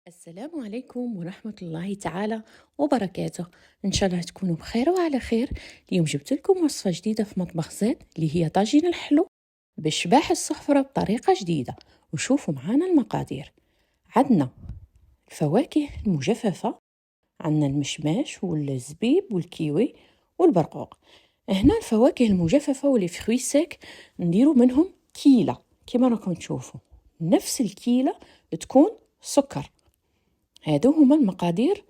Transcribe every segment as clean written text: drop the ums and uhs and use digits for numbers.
السلام عليكم ورحمة الله تعالى وبركاته. إن شاء الله تكونوا بخير وعلى خير. اليوم جبت لكم وصفة جديدة في مطبخ زين اللي هي طاجين الحلو بالشباح الصفراء بطريقة جديدة. وشوفوا معانا المقادير. عندنا الفواكه المجففة، عندنا المشماش والزبيب والكيوي والبرقوق. هنا الفواكه المجففة واللي فروي سيك نديروا منهم كيلة كما راكم تشوفوا، نفس الكيلة تكون سكر. هادو هما المقادير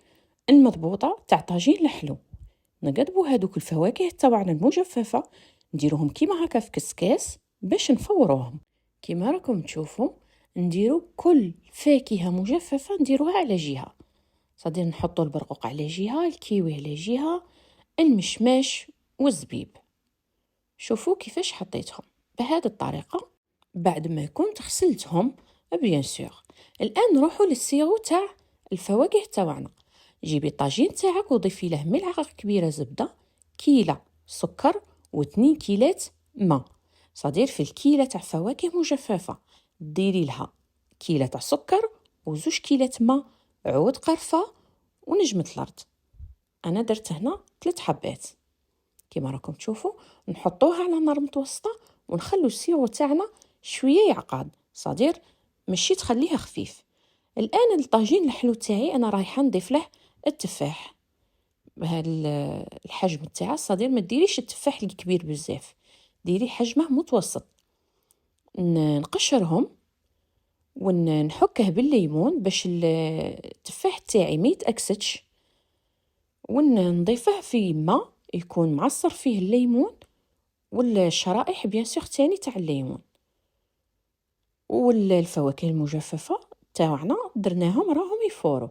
المضبوطة تاع طاجين الحلو. نقدبوا هادوك الفواكه تاعنا المجففة، نديروهم كيما هكا في كسكاس باش نفوروهم. كيما راكم تشوفوا نديرو كل فاكهة مجففة نديروها على جهة، صدير نحطو البرقوق على جهة، الكيوي على جهة، المشماش والزبيب. شوفوا كيفاش حطيتهم بهذه الطريقة بعد ما كنت غسلتهم بيان سور. الآن نروحوا للسيرو تاع الفواكه تاعنا. جيبي الطاجين تاعك وضيفي له ملعقة كبيرة زبدة، كيلة سكر و2 كيلات ماء. صدير في الكيلة تاع فواكه مجففة ديري لها كيلة تاع سكر و2 كيلات ماء، عود قرفة ونجمة الأرض. أنا درت هنا 3 حبات كما راكم تشوفوا. نحطوها على نار متوسطة ونخلو السيرو تاعنا شوية يعقد، صدير ماشي تخليها خفيف. الآن الطاجين الحلو تاعي أنا رايحة نضيف له التفاح بهذا الحجم تاعه. صدير ما ديريش التفاح الكبير بزاف، ديري حجمه متوسط. نقشرهم ونحكه بالليمون باش التفاح تاعي ما يتأكسدش، ونضيفه في ماء يكون معصر فيه الليمون والشرائح بيان سور تاني تاع الليمون. والفواكه المجففة تاعنا درناهم راهم يفوروا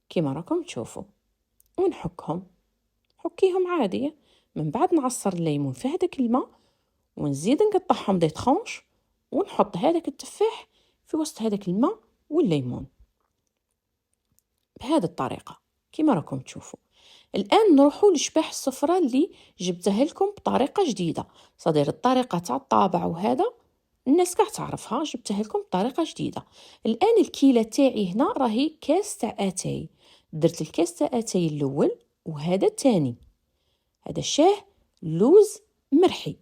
كيما راكم تشوفوا، ونحكهم حكيهم عادية. من بعد نعصر الليمون في هذاك الماء ونزيد نقطعهم دي ترونش ونحط هذاك التفاح في وسط هذاك الماء والليمون بهذه الطريقة كيما راكم تشوفوا. الآن نروحوا لشباح السفرة اللي جبتها لكم بطريقة جديدة. صدير الطريقة تاع الطابع وهذا الناس كاع تعرفها، جبتها لكم بطريقة جديدة. الآن الكيلة تاعي هنا راهي كاس تاع اتاي، درت الكاس تاع اتاي الأول وهذا الثاني. هذا شاه لوز مرحي،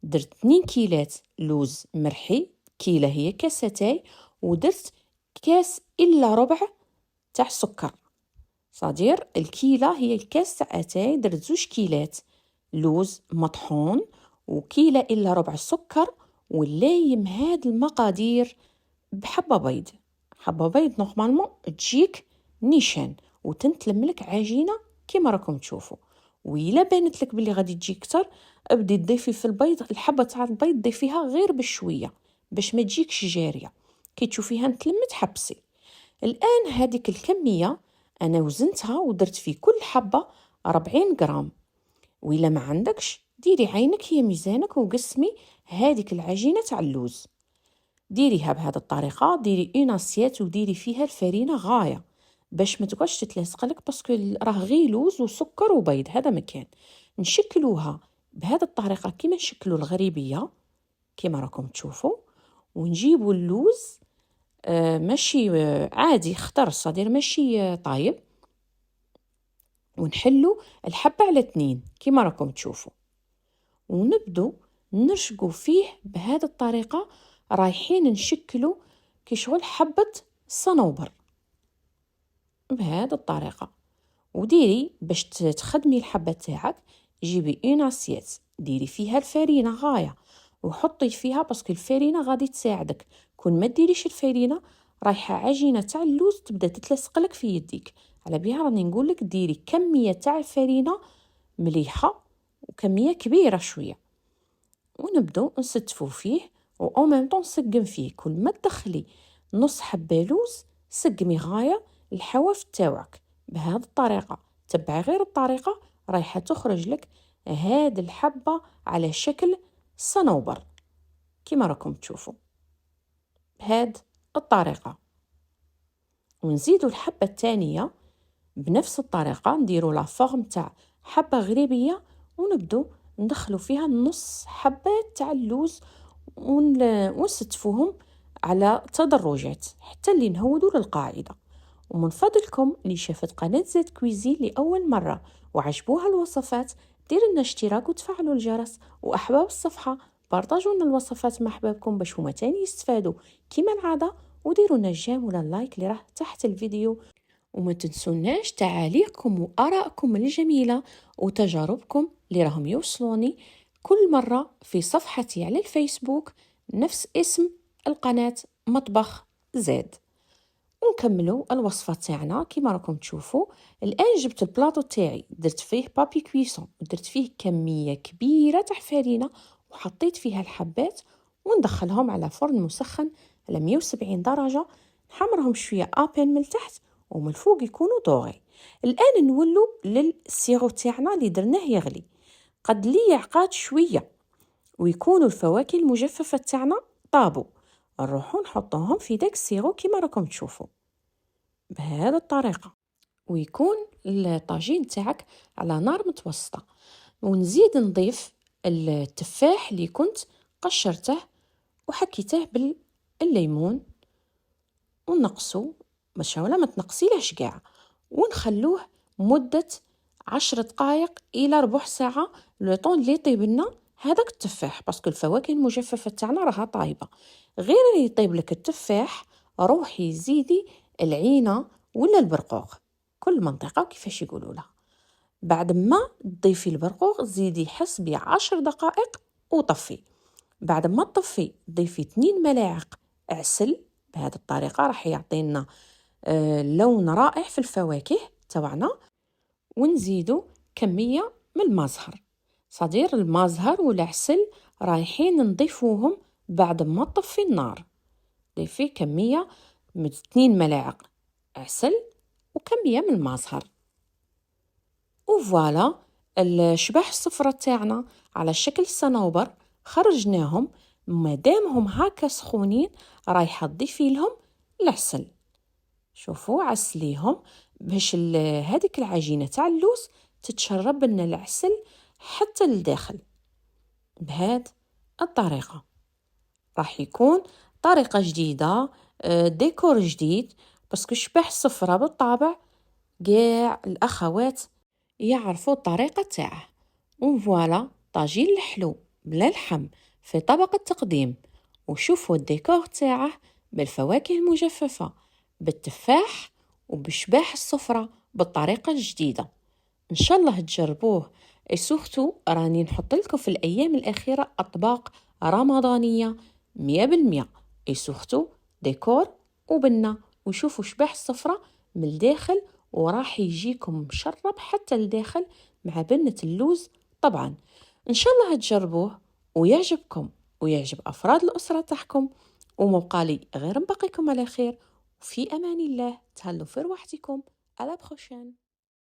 درت 2 كيلات لوز مرحي، كيلة هي كاس اتاي، ودرت كاس إلا ربع تاع سكر. صدير الكيلة هي الكاس تاع اتاي، درت 2 كيلات لوز مطحون وكيلة إلا ربع سكر. ولايم هاد المقادير بحبة بيض. حبة بيض نورمالمون تجيك نيشان وتنتلملك عجينة كيما راكم تشوفوا. وإلا بانت لك بلي غادي تجي كتر ابدي تضيفي في البيض الحبة تاع البيض ضيفيها غير بشوية باش ما تجيكش جارية. كي تشوفيها نتلمت حبسي. الآن هذيك الكمية أنا وزنتها ودرت في كل حبة 40 غرام. وإلا ما عندكش ديري عينك هي ميزانك وقسمي هذيك العجينة تاع اللوز، ديريها بهذه الطريقة. ديري اون اسيات وديري فيها الفرينة غاية باش ما تقعدش تتلصق لك، باسكو راه غير لوز وسكر وبيض هذا مكان. نشكلوها بهذه الطريقة كيما نشكلوا الغريبية كيما راكم تشوفوا. ونجيبوا اللوز ماشي عادي خضر صدير ماشي طايب، ونحلو الحبة على 2 كيما راكم تشوفوا. ونبدو نرشقوا فيه بهذه الطريقة، رايحين نشكلوا كشغل حبة صنوبر بهذه الطريقة. وديري باش تخدمي الحبة تاعك جيبي اون اسيات ديري فيها الفرينة غاية وحطي فيها، باسكو الفرينة غادي تساعدك. كون ما ديريش الفرينة رايحة عجينة تاع اللوز تبدا تتلصق لك في يديك. على بها راني نقول لك ديري كمية تاع الفرينة مليحة وكمية كبيرة شوية. ونبدو نستفو فيه و ميم طون نسقم فيه. كل ما تدخلي نص حبة لوز سقمي غاية الحواف تاوعك بهذه الطريقة. تبعي غير الطريقة رايحة تخرج لك هاد الحبة على شكل صنوبر كما راكم تشوفوا بهاد الطريقة. ونزيدوا الحبة الثانية بنفس الطريقة، نديروا لا فورم تاع حبة غريبية ونبدو ندخلوا فيها نص حبة تاع اللوز ونستفوهم على تدرجات حتى اللي نهودوا للقاعدة. ومن فضلكم اللي شافت قناة زاد كويزين لأول مرة وعجبوها الوصفات، ديروا لنا اشتراك وتفعلوا الجرس، وأحباب الصفحة بارطاجوا لنا الوصفات مع أحبابكم باش هما تاني يستفادوا كيما العادة، وديروا لنا الجيم ولا اللايك اللي راه تحت الفيديو. وما تنسوناش تعاليقكم وآرائكم الجميلة وتجاربكم اللي راهم يوصلوني كل مرة في صفحتي على الفيسبوك نفس اسم القناة مطبخ زاد. ونكملوا الوصفة تاعنا كما راكم تشوفوا. الآن جبت البلاطو تاعي، درت فيه بابي كويسون ودرت فيه كمية كبيرة تاع فرينة وحطيت فيها الحبات وندخلهم على فرن مسخن على 170 درجة، نحمرهم شوية ابين من التحت ومن الفوق يكونوا دوغي. الآن نولوا للسيرو تاعنا اللي درناه يغلي، قد لي عقاد شوية ويكونوا الفواكه المجففة تاعنا طابوا، نروحوا نحطوهم في داك السيرو كما راكم تشوفوا بهذه الطريقة، ويكون الطاجين تاعك على نار متوسطة. ونزيد نضيف التفاح اللي كنت قشرته وحكيته بالليمون ونقصه باش ولا ما تنقصيلهش كاع، ونخلوه مدة 10 دقائق إلى ربع ساعة لو طون اللي يطيب لنا هذاك التفاح، باسكو الفواكه المجففة تاعنا راها طايبة. غير اللي يطيب لك التفاح روحي زيدي العينة ولا البرقوق، كل منطقة كيفاش يقولوا لها. بعد ما تضيفي البرقوق زيدي حسبي 10 دقائق وطفي. بعد ما تطفي ضيفي 2 ملاعق عسل، بهذه الطريقة راح يعطينا لون رائع في الفواكه تاعنا. ونزيدو كمية من المازهر، صدير المازهر والعسل رايحين نضيفوهم بعد ما تطفي النار. ضيفي كمية من 2 ملاعق عسل وكمية من المازهر، وفوالا الشباح الصفرة تاعنا على شكل صنوبر خرجناهم. مادامهم هكا سخونين رايحة تضيفي لهم العسل، شوفوا عسليهم باش هذيك العجينة تاع اللوز تتشرب لنا العسل حتى للداخل. بهذه الطريقة راح يكون طريقة جديدة، ديكور جديد، باسكو شباح الصفرة بالطبع قاع الأخوات يعرفوا الطريقة تاعه. وفوالا طاجين الحلو بلا لحم في طبق التقديم، وشوفوا الديكور تاعه بالفواكه المجففة بالتفاح وبشباح الصفرة بالطريقة الجديدة. ان شاء الله تجربوه. سورتو راني نحط لكم في الايام الاخيره اطباق رمضانيه 100%، سورتو ديكور وبنه. وشوفوا شباح الصفرة من الداخل وراح يجيكم مشرب حتى الداخل مع بنة اللوز طبعا. ان شاء الله تجربوه ويعجبكم ويعجب افراد الاسره تاعكم. ومبقالي غير نبقيكم على خير وفي امان الله. تهلوا في رواحتكم. على بروشين.